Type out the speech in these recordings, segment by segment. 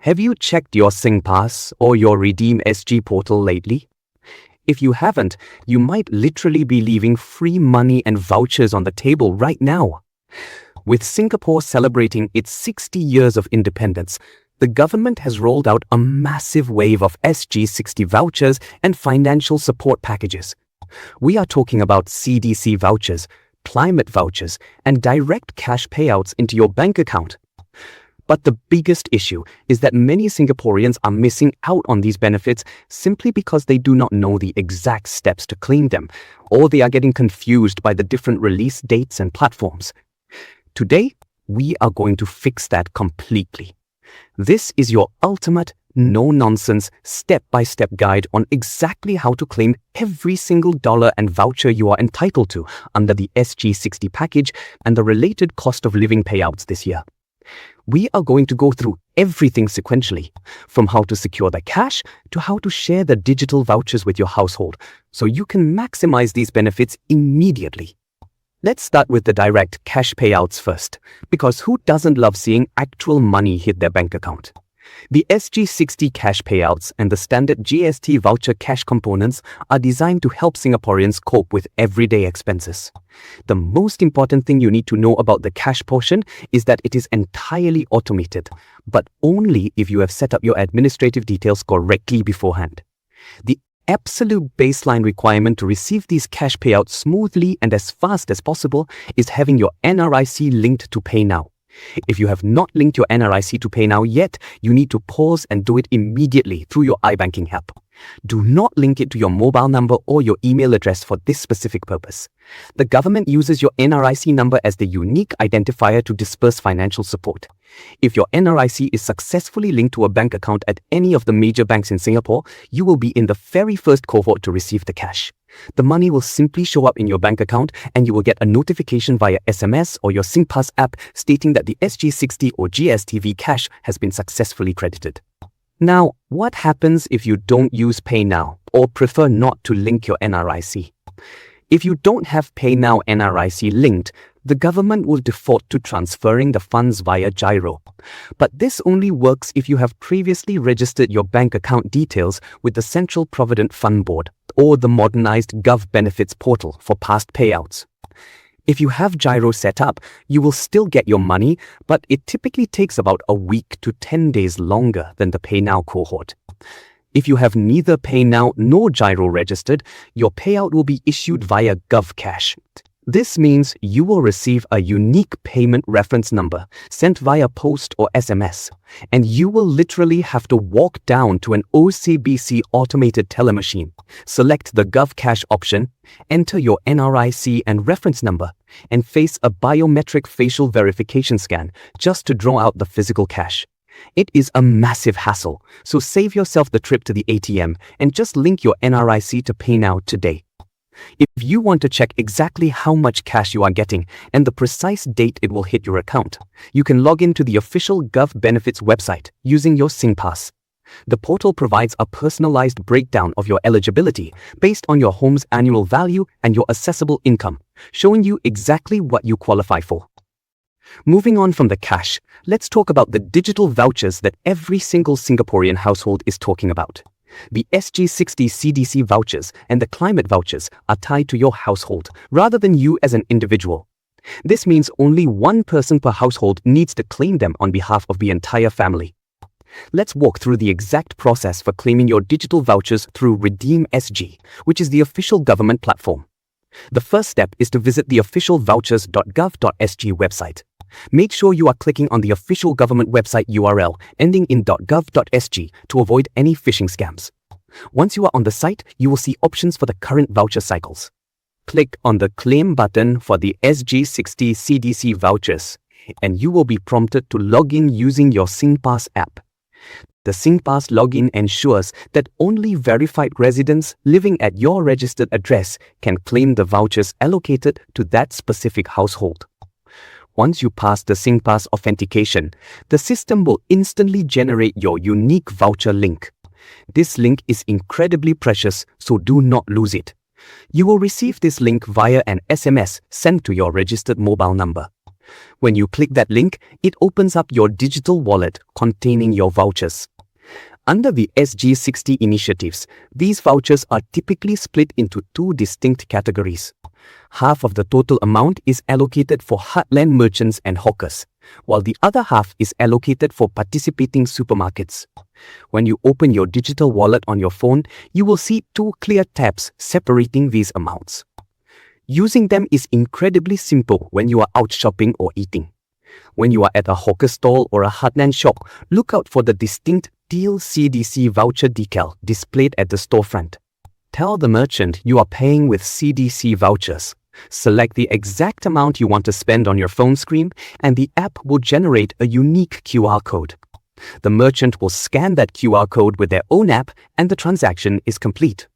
Have you checked your Singpass or your RedeemSG portal lately? If you haven't, you might literally be leaving free money and vouchers on the table right now. With Singapore celebrating its 60 years of independence, the government has rolled out a massive wave of SG60 vouchers and financial support packages. We are talking about CDC vouchers, climate vouchers, and direct cash payouts into your bank account. But the biggest issue is that many Singaporeans are missing out on these benefits simply because they do not know the exact steps to claim them, or they are getting confused by the different release dates and platforms. Today, we are going to fix that completely. This is your ultimate, no-nonsense, step-by-step guide on exactly how to claim every single dollar and voucher you are entitled to under the SG60 package and the related cost of living payouts this year. We are going to go through everything sequentially, from how to secure the cash to how to share the digital vouchers with your household, so you can maximize these benefits immediately. Let's start with the direct cash payouts first, because who doesn't love seeing actual money hit their bank account? The SG60 cash payouts and the standard GST voucher cash components are designed to help Singaporeans cope with everyday expenses. The most important thing you need to know about the cash portion is that it is entirely automated, but only if you have set up your administrative details correctly beforehand. The absolute baseline requirement to receive these cash payouts smoothly and as fast as possible is having your NRIC linked to PayNow. If you have not linked your NRIC to PayNow yet, you need to pause and do it immediately through your iBanking app. Do not link it to your mobile number or your email address for this specific purpose. The government uses your NRIC number as the unique identifier to disperse financial support. If your NRIC is successfully linked to a bank account at any of the major banks in Singapore, you will be in the very first cohort to receive the cash. The money will simply show up in your bank account and you will get a notification via SMS or your Singpass app stating that the SG60 or GSTV cash has been successfully credited. Now, what happens if you don't use PayNow or prefer not to link your NRIC? If you don't have PayNow NRIC linked, the government will default to transferring the funds via GIRO. But this only works if you have previously registered your bank account details with the Central Provident Fund Board or the modernized govbenefits portal for past payouts. If you have GIRO set up, you will still get your money, but it typically takes about a week to 10 days longer than the PayNow cohort. If you have neither PayNow nor GIRO registered, your payout will be issued via GovCash. This means you will receive a unique payment reference number sent via post or SMS, and you will literally have to walk down to an OCBC automated teller machine, select the GovCash option, enter your NRIC and reference number, and face a biometric facial verification scan just to draw out the physical cash. It is a massive hassle, so save yourself the trip to the ATM and just link your NRIC to PayNow today. If you want to check exactly how much cash you are getting and the precise date it will hit your account, you can log into the official GovBenefits website using your Singpass. The portal provides a personalized breakdown of your eligibility based on your home's annual value and your assessable income, showing you exactly what you qualify for. Moving on from the cash, let's talk about the digital vouchers that every single Singaporean household is talking about. The SG60 CDC vouchers and the climate vouchers are tied to your household rather than you as an individual. This means only one person per household needs to claim them on behalf of the entire family. Let's walk through the exact process for claiming your digital vouchers through RedeemSG, which is the official government platform. The first step is to visit the official vouchers.gov.sg website. Make sure you are clicking on the official government website URL ending in .gov.sg to avoid any phishing scams. Once you are on the site, you will see options for the current voucher cycles. Click on the Claim button for the SG60 CDC vouchers, and you will be prompted to log in using your Singpass app. The Singpass login ensures that only verified residents living at your registered address can claim the vouchers allocated to that specific household. Once you pass the Singpass authentication, the system will instantly generate your unique voucher link. This link is incredibly precious, so do not lose it. You will receive this link via an SMS sent to your registered mobile number. When you click that link, it opens up your digital wallet containing your vouchers. Under the SG60 initiatives, these vouchers are typically split into two distinct categories. Half of the total amount is allocated for heartland merchants and hawkers, while the other half is allocated for participating supermarkets. When you open your digital wallet on your phone, you will see two clear tabs separating these amounts. Using them is incredibly simple when you are out shopping or eating. When you are at a hawker stall or a heartland shop, look out for the distinct Deal CDC voucher decal displayed at the storefront. Tell the merchant you are paying with CDC vouchers. Select the exact amount you want to spend on your phone screen, and the app will generate a unique QR code. The merchant will scan that QR code with their own app, and the transaction is complete.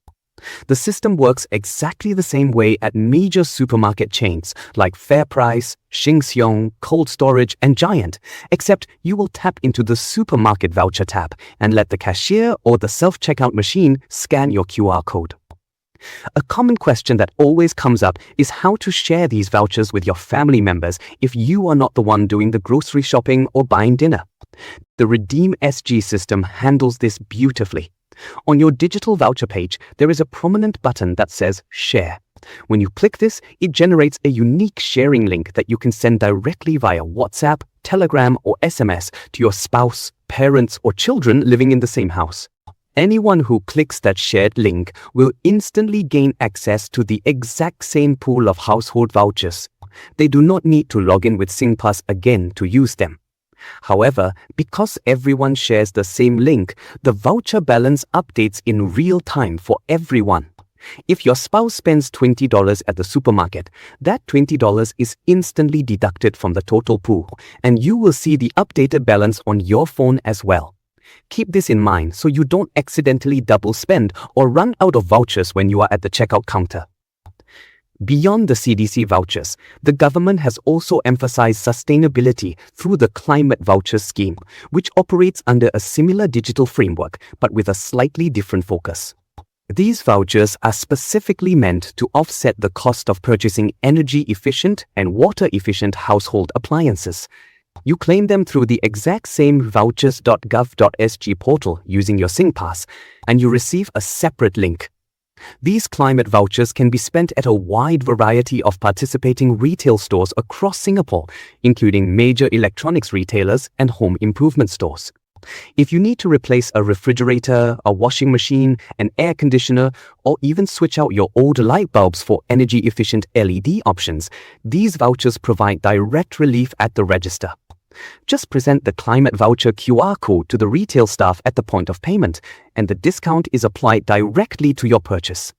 The system works exactly the same way at major supermarket chains like FairPrice, Sheng, Cold Storage, and Giant, except you will tap into the Supermarket Voucher tab and let the cashier or the self-checkout machine scan your QR code. A common question that always comes up is how to share these vouchers with your family members if you are not the one doing the grocery shopping or buying dinner. The RedeemSG system handles this beautifully. On your digital voucher page, there is a prominent button that says Share. When you click this, it generates a unique sharing link that you can send directly via WhatsApp, Telegram, or SMS to your spouse, parents, or children living in the same house. Anyone who clicks that shared link will instantly gain access to the exact same pool of household vouchers. They do not need to log in with Singpass again to use them. However, because everyone shares the same link, the voucher balance updates in real time for everyone. If your spouse spends $20 at the supermarket, that $20 is instantly deducted from the total pool, and you will see the updated balance on your phone as well. Keep this in mind so you don't accidentally double spend or run out of vouchers when you are at the checkout counter. Beyond the CDC vouchers, the government has also emphasized sustainability through the Climate Voucher Scheme, which operates under a similar digital framework but with a slightly different focus. These vouchers are specifically meant to offset the cost of purchasing energy-efficient and water-efficient household appliances. You claim them through the exact same vouchers.gov.sg portal using your Singpass, and you receive a separate link. These climate vouchers can be spent at a wide variety of participating retail stores across Singapore, including major electronics retailers and home improvement stores. If you need to replace a refrigerator, a washing machine, an air conditioner, or even switch out your old light bulbs for energy-efficient LED options, these vouchers provide direct relief at the register. Just present the climate voucher QR code to the retail staff at the point of payment, and the discount is applied directly to your purchase.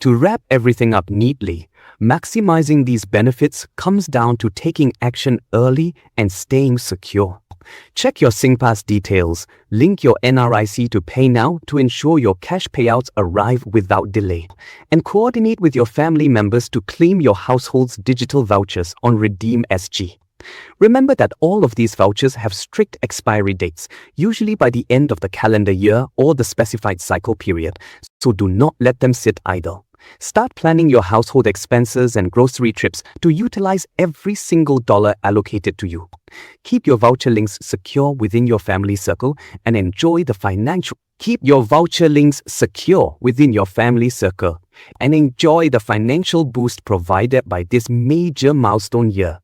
To wrap everything up neatly, maximizing these benefits comes down to taking action early and staying secure. Check your Singpass details, link your NRIC to PayNow to ensure your cash payouts arrive without delay, and coordinate with your family members to claim your household's digital vouchers on RedeemSG. Remember that all of these vouchers have strict expiry dates, usually by the end of the calendar year or the specified cycle period, so do not let them sit idle. Start planning your household expenses and grocery trips to utilize every single dollar allocated to you. Keep your voucher links secure within your family circle and enjoy the financial boost provided by this major milestone year.